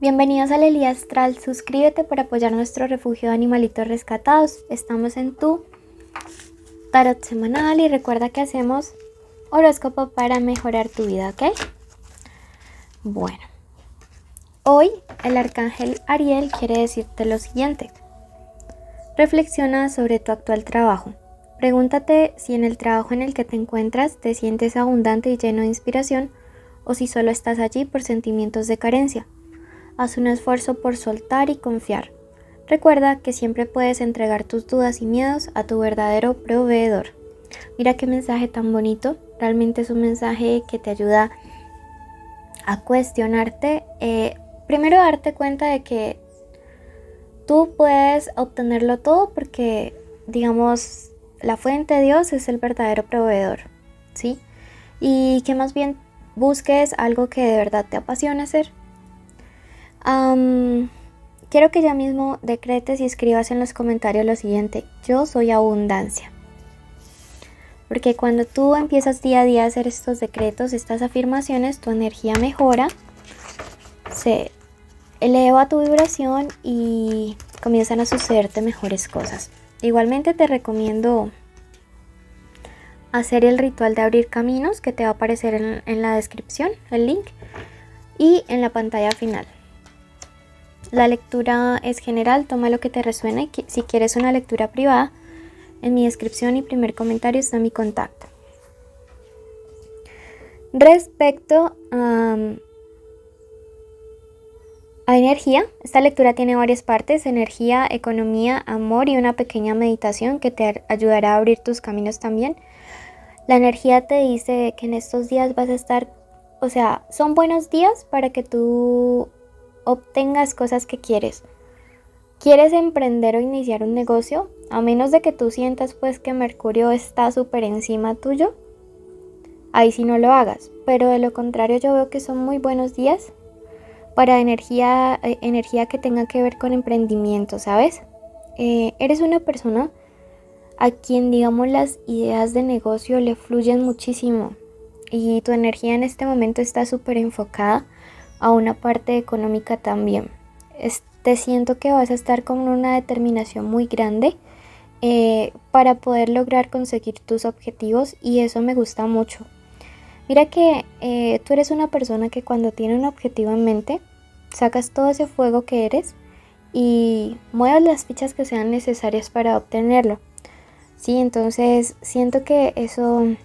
Bienvenidos a Lelía Astral, suscríbete para apoyar nuestro refugio de animalitos rescatados. Estamos en tu tarot semanal y recuerda que hacemos horóscopo para mejorar tu vida, ¿ok? Bueno, hoy el arcángel Ariel quiere decirte lo siguiente. Reflexiona sobre tu actual trabajo. Pregúntate si en el trabajo en el que te encuentras te sientes abundante y lleno de inspiración o si solo estás allí por sentimientos de carencia. Haz un esfuerzo por soltar y confiar. Recuerda que siempre puedes entregar tus dudas y miedos a tu verdadero proveedor. Mira qué mensaje tan bonito. Realmente es un mensaje que te ayuda a cuestionarte. Primero darte cuenta de que tú puedes obtenerlo todo porque, digamos, la fuente de Dios es el verdadero proveedor, ¿sí? Y que más bien busques algo que de verdad te apasione hacer. Quiero que ya mismo decretes y escribas en los comentarios lo siguiente: yo soy abundancia. Porque cuando tú empiezas día a día a hacer estos decretos, estas afirmaciones, tu energía mejora, se eleva tu vibración y comienzan a sucederte mejores cosas. Igualmente te recomiendo hacer el ritual de abrir caminos, que te va a aparecer en la descripción, el link, y en la pantalla final. La lectura es general, toma lo que te resuene. Si quieres una lectura privada, en mi descripción y primer comentario está mi contacto. Respecto a energía, esta lectura tiene varias partes: energía, economía, amor y una pequeña meditación que te ayudará a abrir tus caminos también. La energía te dice que en estos días vas a estar, son buenos días para que tú obtengas cosas que quieres. ¿Quieres emprender o iniciar un negocio? A menos de que tú sientas pues que Mercurio está súper encima tuyo, ahí sí no lo hagas. Pero de lo contrario, yo veo que son muy buenos días para energía que tenga que ver con emprendimiento, ¿sabes? Eres una persona a quien, digamos, las ideas de negocio le fluyen muchísimo y tu energía en este momento está súper enfocada a una parte económica también. Te siento que vas a estar con una determinación muy grande para poder lograr conseguir tus objetivos, y eso me gusta mucho. Mira que tú eres una persona que cuando tiene un objetivo en mente, sacas todo ese fuego que eres y mueves las fichas que sean necesarias para obtenerlo. Sí, entonces siento que eso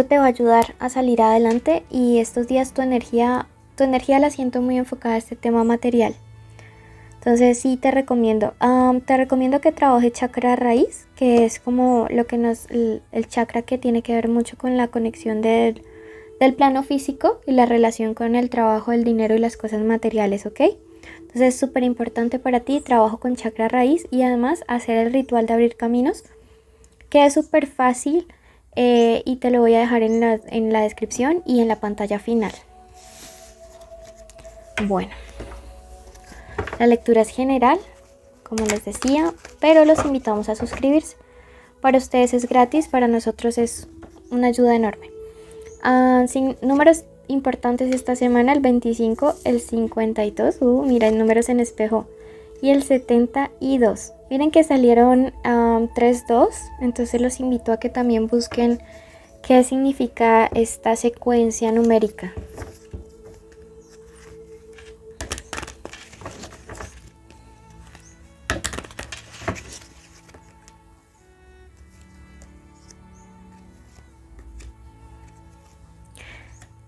te va a ayudar a salir adelante, y estos días tu energía la siento muy enfocada a este tema material. Entonces sí te recomiendo que trabajes chakra raíz, que es como lo que el chakra que tiene que ver mucho con la conexión del plano físico y la relación con el trabajo, el dinero y las cosas materiales, ¿ok? Entonces es súper importante para ti trabajo con chakra raíz, y además hacer el ritual de abrir caminos, que es súper fácil. Y te lo voy a dejar en la descripción y en la pantalla final. Bueno, la lectura es general, como les decía, pero los invitamos a suscribirse. Para ustedes es gratis, para nosotros es una ayuda enorme. Sin números importantes esta semana: el 25, el 52, mira, hay números en espejo, y el 72. Miren que salieron 3-2, entonces los invito a que también busquen qué significa esta secuencia numérica.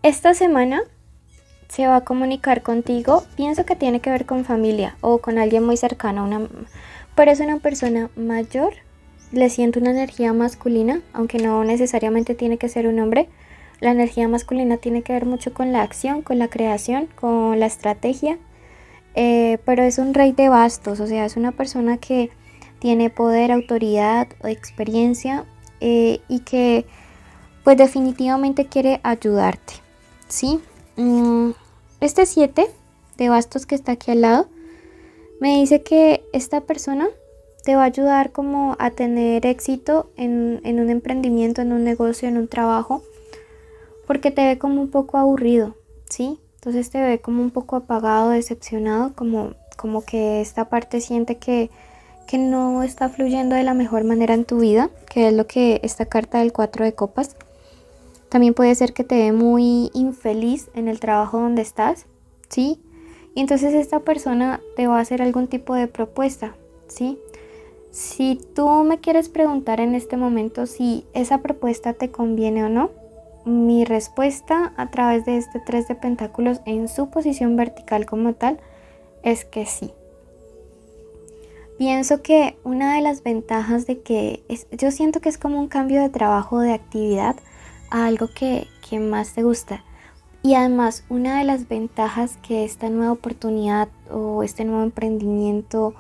Esta semana se va a comunicar contigo, pienso que tiene que ver con familia o con alguien muy cercano, pero es una persona mayor. Le siento una energía masculina, aunque no necesariamente tiene que ser un hombre. La energía masculina tiene que ver mucho con la acción, con la creación, con la estrategia, pero es un rey de bastos, o sea, es una persona que tiene poder, autoridad, experiencia, y que pues definitivamente quiere ayudarte, ¿sí? Este 7 de bastos que está aquí al lado me dice que esta persona te va a ayudar como a tener éxito en un emprendimiento, en un negocio, en un trabajo, porque te ve como un poco aburrido, ¿sí? Entonces te ve como un poco apagado, decepcionado, como que esta parte siente que no está fluyendo de la mejor manera en tu vida, que es lo que esta carta del 4 de copas. También puede ser que te ve muy infeliz en el trabajo donde estás, ¿sí? Y entonces esta persona te va a hacer algún tipo de propuesta, ¿sí? Si tú me quieres preguntar en este momento si esa propuesta te conviene o no, mi respuesta a través de este 3 de pentáculos en su posición vertical como tal es que sí. Pienso que una de las ventajas de yo siento que es como un cambio de trabajo, de actividad a algo que más te gusta. Y además una de las ventajas que esta nueva oportunidad o este nuevo emprendimiento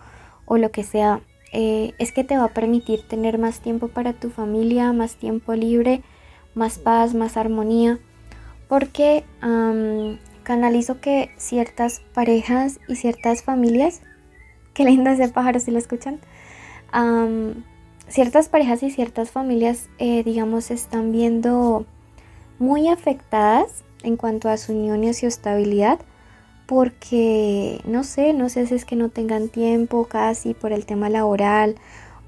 o lo que sea es que te va a permitir tener más tiempo para tu familia, más tiempo libre, más paz, más armonía, porque canalizo que ciertas parejas y ciertas familias, qué lindo ese pájaro si lo escuchan, ciertas parejas y ciertas familias digamos se están viendo muy afectadas en cuanto a su unión y su estabilidad, porque no sé si es que no tengan tiempo casi por el tema laboral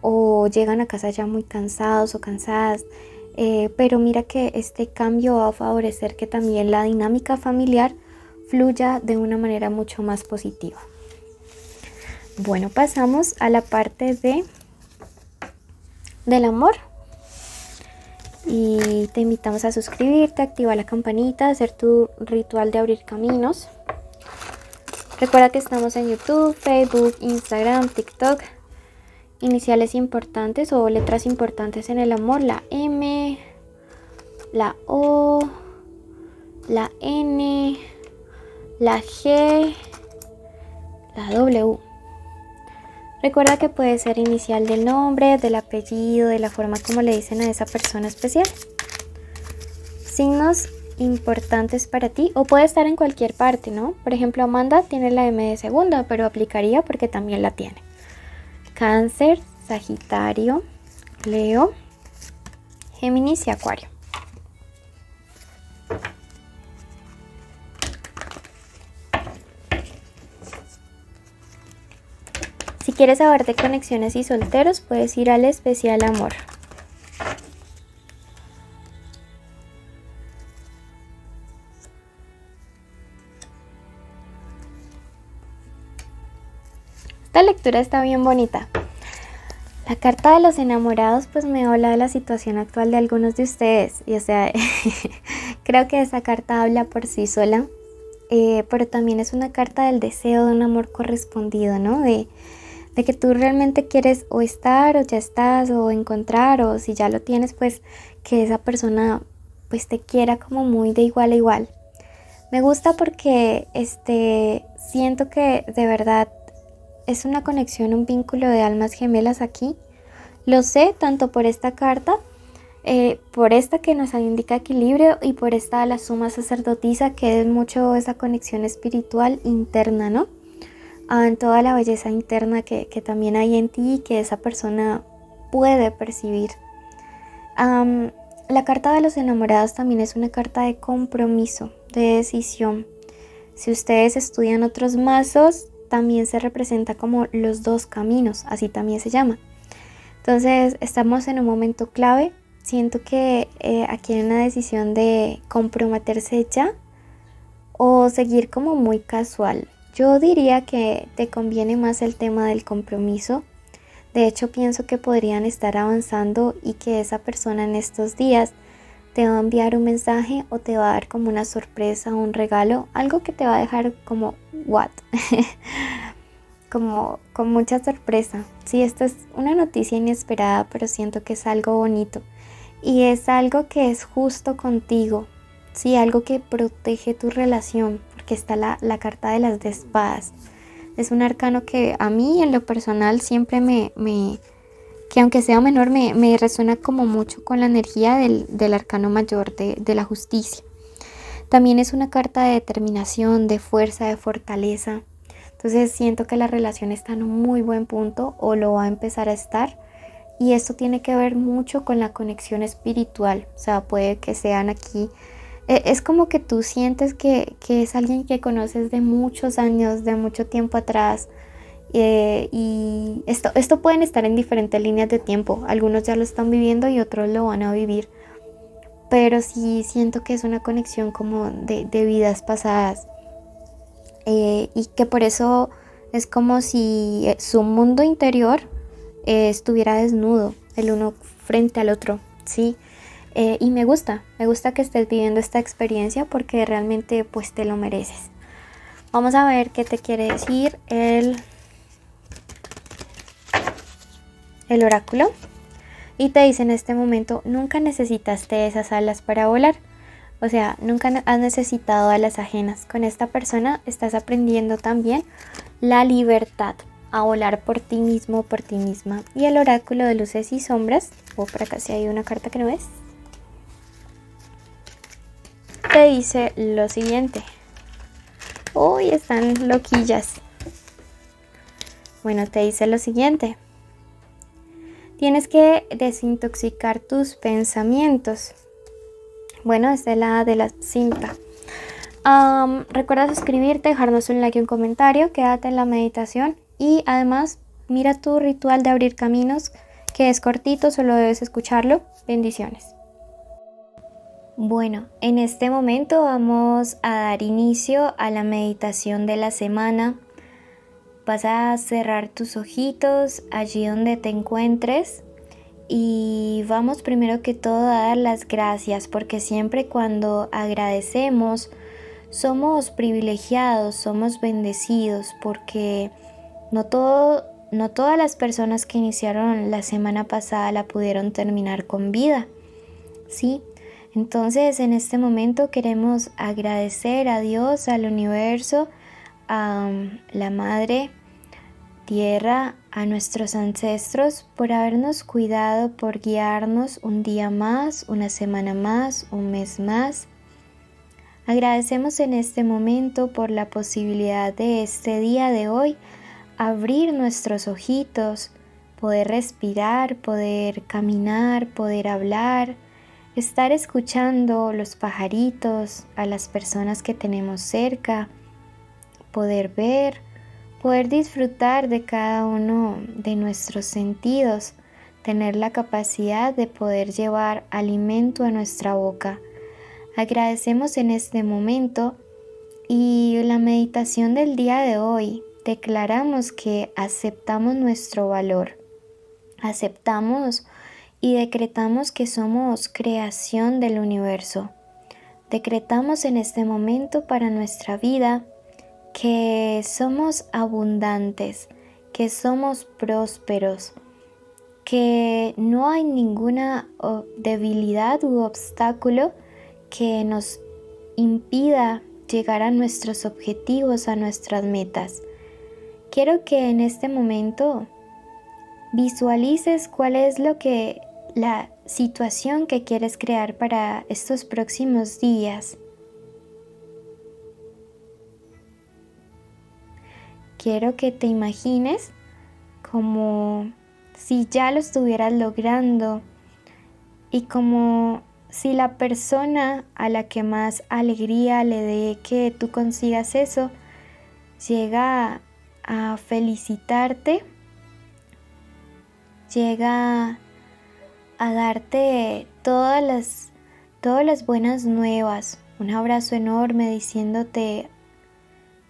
o llegan a casa ya muy cansados o cansadas. Pero mira que este cambio va a favorecer que también la dinámica familiar fluya de una manera mucho más positiva. Bueno, pasamos a la parte del amor. Y te invitamos a suscribirte, activar la campanita, hacer tu ritual de abrir caminos. Recuerda que estamos en YouTube, Facebook, Instagram, TikTok. Iniciales importantes o letras importantes en el amor: la M, la O, la N, la G, la W. Recuerda que puede ser inicial del nombre, del apellido, de la forma como le dicen a esa persona especial. Signos importantes para ti, o puede estar en cualquier parte, ¿no? Por ejemplo, Amanda tiene la M de segunda, pero aplicaría porque también la tiene. Cáncer, Sagitario, Leo, Géminis y Acuario. Si quieres saber de conexiones y solteros, puedes ir al especial amor. Esta lectura está bien bonita. La carta de los enamorados pues me habla de la situación actual de algunos de ustedes. Y o sea, creo que esa carta habla por sí sola. Pero también es una carta del deseo de un amor correspondido, ¿no? De que tú realmente quieres o estar o ya estás o encontrar, o si ya lo tienes pues que esa persona pues te quiera como muy de igual a igual. Me gusta porque siento que de verdad es una conexión, un vínculo de almas gemelas aquí. Lo sé tanto por esta carta, por esta que nos indica equilibrio, y por esta de la suma sacerdotisa, que es mucho esa conexión espiritual interna, ¿no? En toda la belleza interna que también hay en ti y que esa persona puede percibir. La carta de los enamorados también es una carta de compromiso, de decisión. Si ustedes estudian otros mazos, también se representa como los dos caminos, así también se llama. Entonces estamos en un momento clave. Siento que aquí hay una decisión de comprometerse ya o seguir como muy casual. Yo diría que te conviene más el tema del compromiso. De hecho, pienso que podrían estar avanzando y que esa persona en estos días te va a enviar un mensaje o te va a dar como una sorpresa, un regalo, algo que te va a dejar como what, como con mucha sorpresa. Sí, esto es una noticia inesperada, pero siento que es algo bonito y es algo que es justo contigo. Sí, algo que protege tu relación, porque está la carta de las de espadas. Es un arcano que a mí en lo personal siempre que aunque sea menor, me resuena como mucho con la energía del arcano mayor de la justicia. También es una carta de determinación, de fuerza, de fortaleza. Entonces siento que la relación está en un muy buen punto o lo va a empezar a estar. Y esto tiene que ver mucho con la conexión espiritual. O sea, puede que sean aquí Es como que tú sientes que es alguien que conoces de muchos años, de mucho tiempo atrás. Y esto pueden estar en diferentes líneas de tiempo. Algunos ya lo están viviendo y otros lo van a vivir. Pero sí siento que es una conexión como de vidas pasadas. Y que por eso es como si su mundo interior estuviera desnudo, el uno frente al otro, ¿sí? Y me gusta que estés viviendo esta experiencia porque realmente pues te lo mereces. Vamos a ver qué te quiere decir el oráculo. Y te dice en este momento, nunca necesitaste esas alas para volar. O sea, nunca has necesitado alas ajenas. Con esta persona estás aprendiendo también la libertad, a volar por ti mismo, por ti misma. Y el oráculo de luces y sombras, o por acá si hay una carta que no ves, te dice lo siguiente. Uy, están loquillas. Bueno, te dice lo siguiente. Tienes que desintoxicar tus pensamientos. Bueno, esta es la de la cinta. Recuerda suscribirte, dejarnos un like y un comentario, quédate en la meditación y además mira tu ritual de abrir caminos, que es cortito, solo debes escucharlo. Bendiciones. Bueno, en este momento vamos a dar inicio a la meditación de la semana. Vas a cerrar tus ojitos allí donde te encuentres y vamos primero que todo a dar las gracias, porque siempre cuando agradecemos somos privilegiados, somos bendecidos, porque no todas las personas que iniciaron la semana pasada la pudieron terminar con vida, ¿sí? Entonces en este momento queremos agradecer a Dios, al universo, a la Madre Tierra, a nuestros ancestros por habernos cuidado, por guiarnos un día más, una semana más, un mes más. Agradecemos en este momento por la posibilidad de este día de hoy abrir nuestros ojitos, poder respirar, poder caminar, poder hablar, estar escuchando los pajaritos, a las personas que tenemos cerca, poder ver, poder disfrutar de cada uno de nuestros sentidos, tener la capacidad de poder llevar alimento a nuestra boca. Agradecemos en este momento y la meditación del día de hoy declaramos que aceptamos nuestro valor, aceptamos y decretamos que somos creación del universo. Decretamos en este momento para nuestra vida que somos abundantes, que somos prósperos, que no hay ninguna debilidad u obstáculo que nos impida llegar a nuestros objetivos, a nuestras metas. Quiero que en este momento visualices cuál es la situación que quieres crear para estos próximos días. Quiero que te imagines como si ya lo estuvieras logrando y como si la persona a la que más alegría le dé que tú consigas eso, llega a felicitarte, llega a darte todas las buenas nuevas, un abrazo enorme diciéndote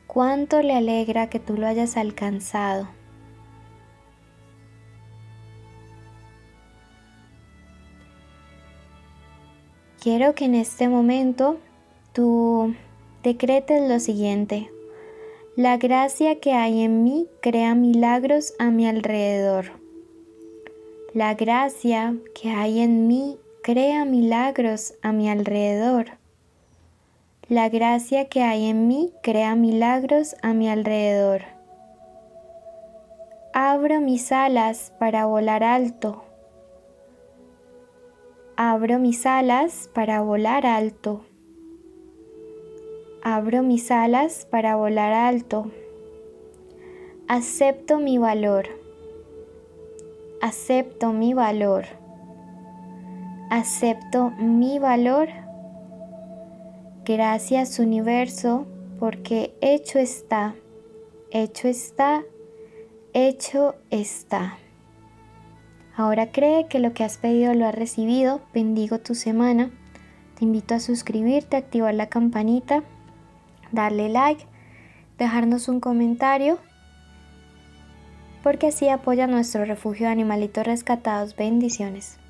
cuánto le alegra que tú lo hayas alcanzado. Quiero que en este momento tú decretes lo siguiente. La gracia que hay en mí crea milagros a mi alrededor. La gracia que hay en mí crea milagros a mi alrededor. La gracia que hay en mí crea milagros a mi alrededor. Abro mis alas para volar alto. Abro mis alas para volar alto. Abro mis alas para volar alto. Acepto mi valor. Acepto mi valor. Acepto mi valor. Gracias universo, porque hecho está, hecho está, hecho está. Ahora cree que lo que has pedido lo has recibido. Bendigo tu semana. Te invito a suscribirte, activar la campanita, darle like, dejarnos un comentario, porque así apoya nuestro refugio de animalitos rescatados. Bendiciones.